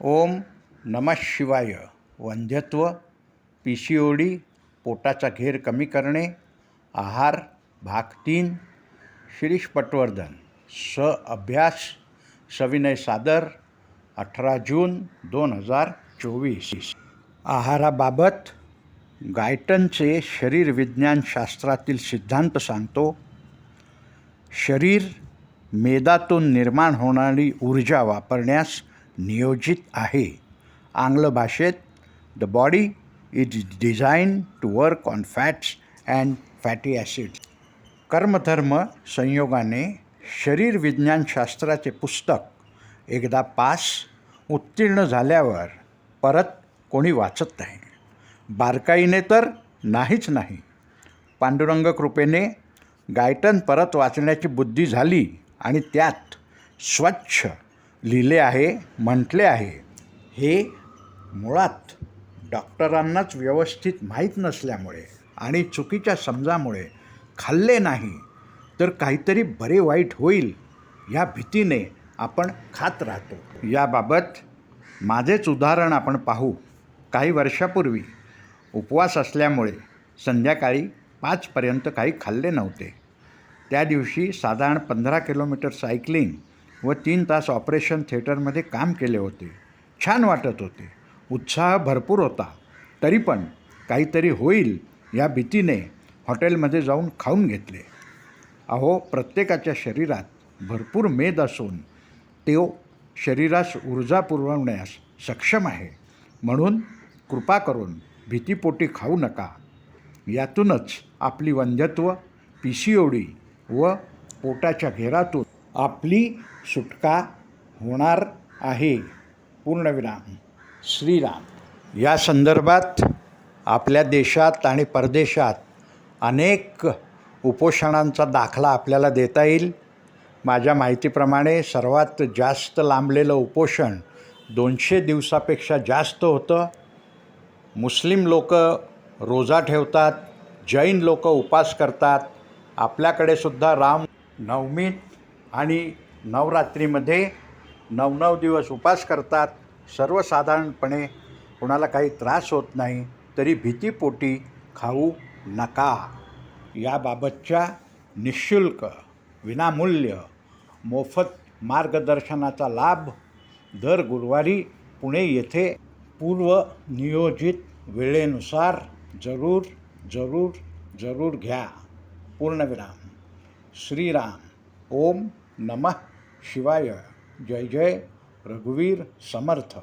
ओम नमः शिवाय. वंध्यत्व, PCOD, पोटाचा घेर कमी करणे, आहार, भाग 3. शिरीष पटवर्धन. अभ्यास सविनय सादर 18 जून 2024. आहाराबाबत गायटनचे शरीर विज्ञान शास्त्रातील सिद्धांत सांगतो. शरीर मेदातून निर्माण होणारी ऊर्जा वापरण्यास नियोजित आहे. आंग्ल भाषेत the body is design to work on fats and fatty acids. कर्मधर्म संयोगाने शरीर विज्ञानशास्त्राचे पुस्तक एकदा उत्तीर्ण झाल्यावर परत कोणी वाचत नाही. बारकाईने तर नाहीच नाही. पांडुरंग कृपेने गायटन परत वाचण्याची बुद्धी झाली आणि त्यात स्वच्छ लिहिले आहे, म्हटले आहे. हे मुळात डॉक्टरांनाच व्यवस्थित माहीत नसल्यामुळे आणि चुकीच्या समजामुळे खाल्ले नाही तर काहीतरी बरे वाईट होईल या भीतीने आपण खात राहतो. याबाबत माझेच उदाहरण आपण पाहू. काही वर्षापूर्वी उपवास असल्यामुळे संध्याकाळी 5पर्यंत काही खाल्ले नव्हते. त्या दिवशी साधारण 15 किलोमीटर सायकलिंग व 3 तास ऑपरेशन थिएटरमध्ये काम केले होते. छान वाटत होते. उत्साह भरपूर होता. तरी पण काहीतरी होईल या भीतीने हॉटेलमध्ये जाऊन खाऊन घेतले. अहो, प्रत्येकाच्या शरीरात भरपूर मेद असून तो शरीरास ऊर्जा पुरवण्यास सक्षम आहे. म्हणून कृपा करून भीतीपोटी खाऊ नका. यातूनच आपली वंध्यत्व, PCOD व पोटाच्या घेरातून आपली सुटका होणार आहे. पूर्णविराम. श्रीराम. या संदर्भात आपल्या देशात आणि परदेशात अनेक उपोषणांचा दाखला आपल्याला देता येईल. माझ्या माहितीप्रमाणे सर्वात जास्त लांबलेलं उपोषण 200 दिवसापेक्षा जास्त होतं. मुस्लिम लोक रोजा ठेवतात, जैन लोक उपास करतात. आपल्याकडे सुद्धा रामनवमीत आणि नवरात्रीमध्ये 9 दिवस उपास करतात. सर्वसाधारणपणे कोणाला काही त्रास होत नाही, तरी भीतीपोटी खाऊ नका. याबाबतच्या निःशुल्क, विनामूल्य, मोफत मार्गदर्शनाचा लाभ दर गुरुवारी पुणे येथे पूर्वनियोजित वेळेनुसार जरूर जरूर जरूर घ्या. पूर्णविराम. श्रीराम. ओम नमः शिवाय. जय जय रघुवीर समर्थ.